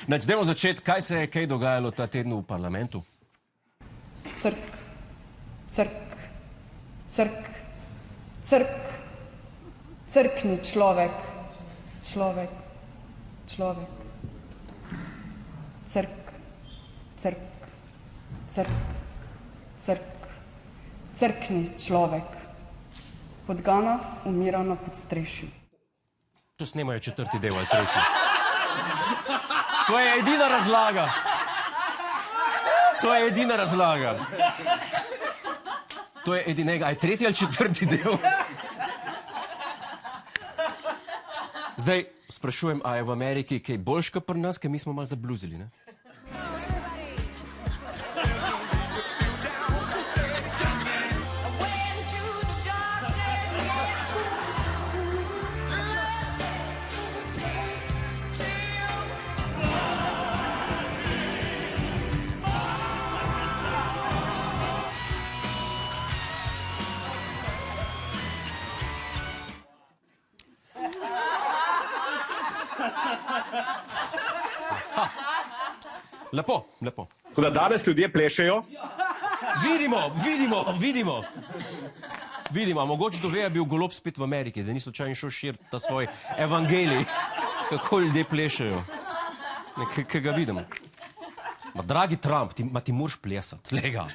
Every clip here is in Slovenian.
Dajmo začeti, kaj se je kaj dogajalo ta teden v parlamentu? Crk, crk, crk, crk, crkni človek, človek, človek, crk, crk, crk, crk, crkni človek. Podgana umira na podstrešju. To snemajo četrti del ali tretji. To je edina razlaga. To je edina razlaga. To je edinega, aj tretji ali četrti del. Zdaj sprašujem, a je v Ameriki kaj boljška pri nas, ker mi smo malo zabluzili, ne? Lepo, lepo. Tako da danes ljudje plešejo. Vidimo, a mogoče dove je bil Golob spet v Ameriki, da ni slučajno šel širiti ta svoj evangelij, kako ljudje plešejo. Kaj ga vidim. Ma, dragi Trump, ti moraš plesati, lega.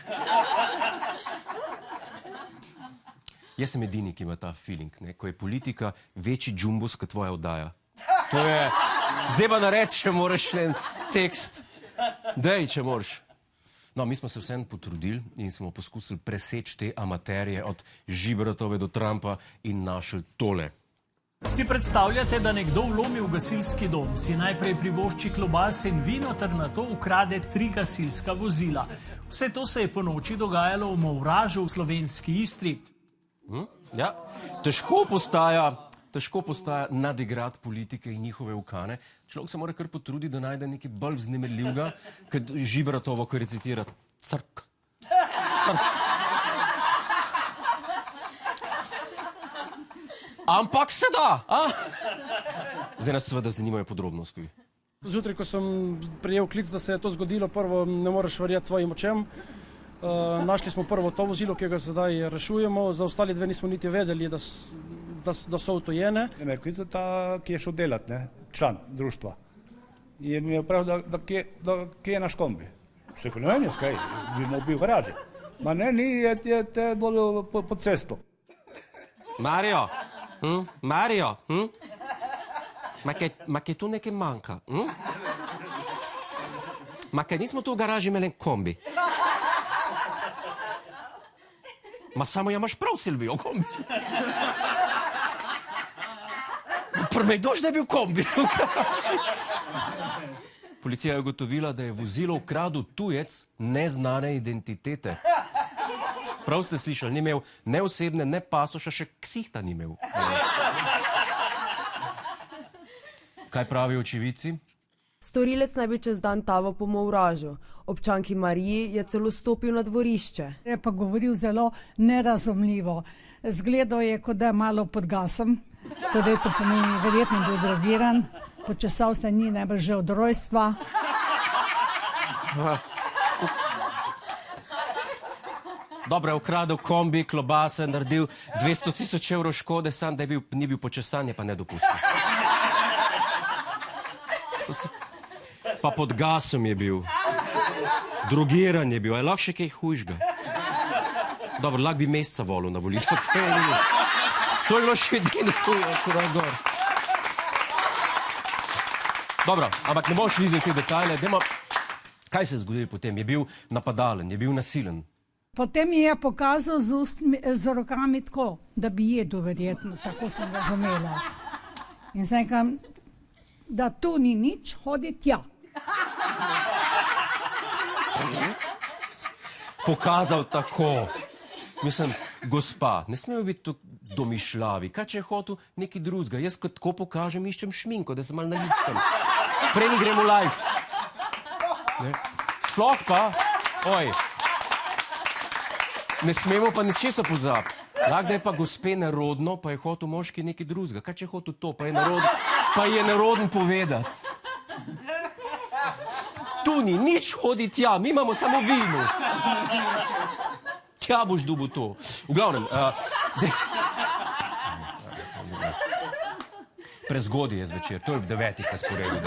Jaz sem edini, ki ima ta feeling, ne, ko je politika večji džumbus, kot tvoja oddaja. To je... Zdaj pa nared, če moraš en tekst. Dej, če moraš. No, mi smo se vseeno potrudili in smo poskusili preseči te amaterije od Žibratove do Trumpa in našli tole. Si predstavljate, da nekdo vlomi v gasilski dom, si najprej privošči klobase in vino ter nato ukrade 3 gasilska vozila. Vse to se je po noči dogajalo v Movražu v slovenski Istri. Ja, težko postaja nadigrati politike in njihove ukane. Človek se mora kar potruditi, da najde nekaj bolj vznemirljivega, kot Žibratovo, ko recitira crk. Ampak se da, a? Zdaj nas seveda zanimajo podrobnosti. Zjutraj, ko sem prijel klic, da se je to zgodilo, prvo ne moreš verjeti svojim očem. Našli smo prvo to vozilo, ki ga sedaj rešujemo, za ostali 2 nismo niti vedeli, da so utojene. Me je klical ta, ki je šel delati, član društva. In mi je pravil, da kje je naš kombi. Se rekel, ne vem, jaz kaj, bi mu bil v garaži. Ma ne, ni, je te dol po cestu. Mario, Mario, ma kaj tu nekaj manjka? Ma kaj nismo tu v garaži imeli en kombi? Ma samo ja imaš prav, Silvijo, kombi. Prvej dož, da je bil kombi. Policija je ugotovila, da je vozilo ukradel tujec neznane identitete. Prav ste slišali, ni imel ne osebne, ne pasoša, še ksihta ni imel. Kaj pravijo očividci? Storilec naj bi čez dan taval po Movražu. Občanki Mariji je celo stopil na dvorišče. Je pa govoril zelo nerazumljivo. Zgledal je, kot da je malo pod gasom. Torej to pomeni, verjetno bil drogiran. Počesal se ni, najbrž že od rojstva. Dobro, je ukradel kombi, klobase, naredil 200 000 evrov škode, sam da ni bil počesan, je pa nedopustno. Pa pod gasom je bil. Drogiran je bil, a je lahko še kaj hujšga. Dobro, lahko bi meseca volil na volitvah. To je bilo še edini korak gor. Dobro, ampak ne boš šli za te detajle. Kaj se je zgodilo potem? Je bil napadalen, je bil nasilen? Potem mi je pokazal z rokami tako, da bi jedel verjetno, tako sem razumela. In sem rekam, da tu ni nič, hodi tja. Pokazal tako. Mislim, gospa, ne smejo biti tu domišljavi. Kaj če je hotel nekaj drugega? Jaz kot tako pokažem, iščem šminko, da se malo naličkam. Prej ni gremo live. Sploh pa, ne smemo pa ničesa pozabiti. Lahko da je pa gospe nerodno, pa je hotel moški nekaj drugega. Kaj če je hotel to, pa je neroden povedati. Tu ni nič, hodi tja, mi imamo samo vino. Tja boš dobil to. V glavnem, prezgodaj je zvečer, to je ob 9 na sporedu.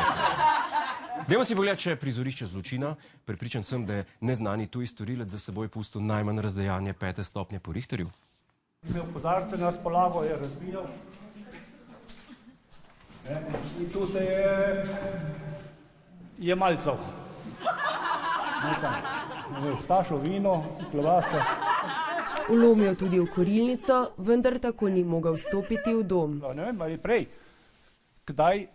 Dajmo si pogledati še prizorišče zločina. Prepričan sem, da je neznani tuji storilec za seboj pustil najmanj razdejanje 5. stopnje po Richterju. Imel kozarce na razpolago, je razbijal. In tu se je malcal. Stašo vino, klobase. Vlomil tudi v kurilnico, vendar tako ni mogel vstopiti v dom. Ne vem, ali prej. Kdaj?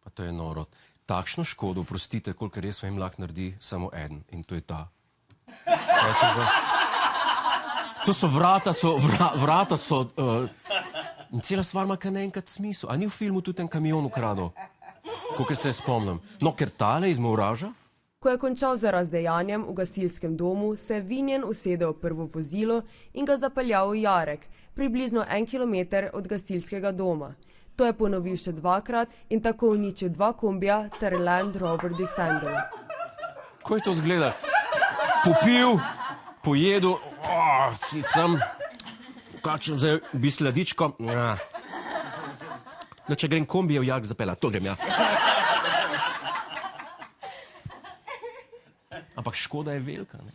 Pa to je noro. Takšno škodo, oprostite, kolikor res svojim lahko naredi samo eden. In to je ta. To so vrata so... In cela stvar ima kar naenkrat smisel. A ni v filmu tudi ten kamion ukradel? Kolikor se spomnim. No, ker tale iz Movraža? Ko je končal z razdejanjem v gasilskem domu, se je vinjen usedel v prvo vozilo in ga zapeljal v Jarek, približno 1 kilometer od gasilskega doma. To je ponovil še 2-krat in tako uničil 2 kombija ter Land Rover Defender. Ko je to zgleda? Popil, pojedel, sem, kakšen zdaj bi sladičko. No, če grem kombije v Jarek zapeljati, to grem ja. Ampak škoda je velika, ne?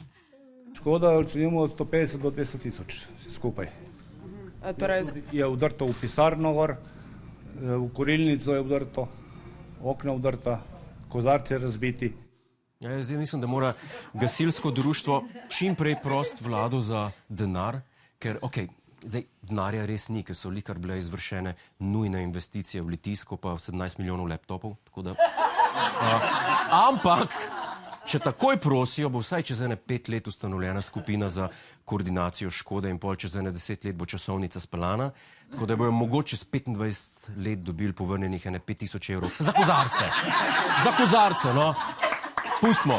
Škoda ocenjujemo od 150 do 200 tisoč skupaj. Je vdrto v pisarno gor, v kurilnico je vdrto, okna vdrta, kozarce razbiti. Ja, zdaj mislim, da mora gasilsko društvo čim prej prost vlado za denar, ker, zdaj denarja res ni, ker so likar bile izvršene nujne investicije v Litijsko, pa 17 milijonov laptopov, tako da... Ampak, če takoj prosijo, bo vsaj čez 5 let ustanovljena skupina za koordinacijo škode in pol čez 10 let bo časovnica speljana, tako da bojo mogoče s 25 let dobili povrnenih 5000 evrov. Za kozarce! Za kozarce, no! Pustimo!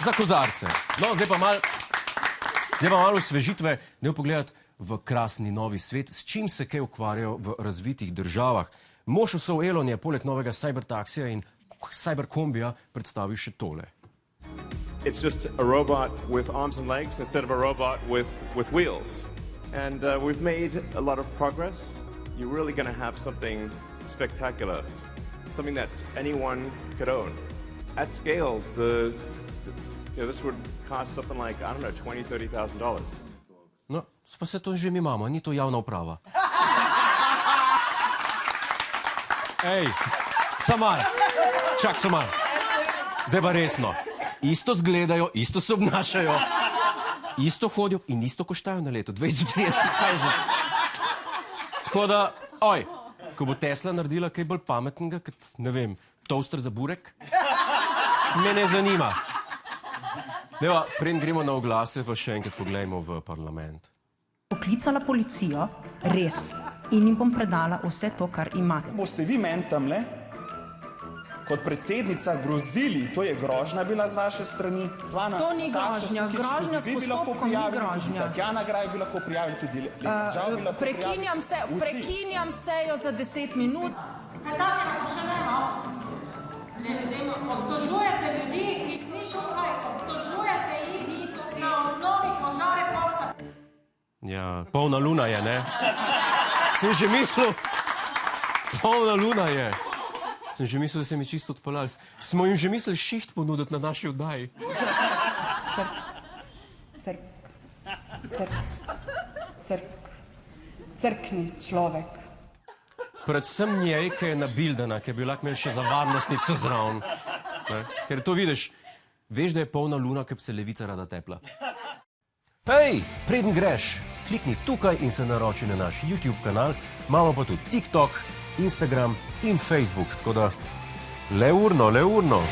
Za kozarce! No, zdaj pa malo osvežitve, da jo pogledati v krasni novi svet, s čim se kaj ukvarjajo v razvitih državah. Mož v Elon je poleg novega cybertaksija in cyberkombija predstavil še tole. It's just a robot with arms and legs instead of a robot with wheels. And we've made a lot of progress. You're really going to have something spectacular, something that anyone could own. At scale, this would cost something like, I don't know, $20,000-$30,000. No, pa se to že mi imamo, ni to javna uprava. Ej, samar, čak samar. Zdaj pa resno. Isto zgledajo, isto se obnašajo, isto hodijo in isto koštajo na leto. 230 000. Tako da, ko bo Tesla naredila kaj bolj pametnega, kot, ne vem, toaster za burek, me ne zanima. Deva, preden gremo na oglase, pa še enkrat poglejmo v parlament. Poklicala policijo, res, in jim bom predala vse to, kar imate. Boste vi meni tamle kot predsednica grozili, to je grožnja bila z vaše strani. To ni grožnja, grožnja s postopkom ni grožnja. Tatjana Graj bi lahko prijavili tudi Žal bi lahko prijavili. Prekinjam sejo za 10 minut. Kaj tam je napošeno? Obtožujete ljudi, ki jih ni tukaj, obtožujete jih na osnovi požareporta. Ja, polna luna je, ne? Sem že mislil, polna luna je. Sem že mislil, da se mi čisto odpeljali. Smo jim že mislili šiht ponuditi na naši oddaji. Crkni človek. Predvsem njej, ki je nabildana, ki je bila kmel še za varnostnico zraven. Ker to vidiš, veš, da je polna luna, ki bi se levica rada tepla. Hej, preden greš, klikni tukaj in se naroči na naš YouTube kanal, imamo pa tudi TikTok, Instagram in Facebook, tako da le urno.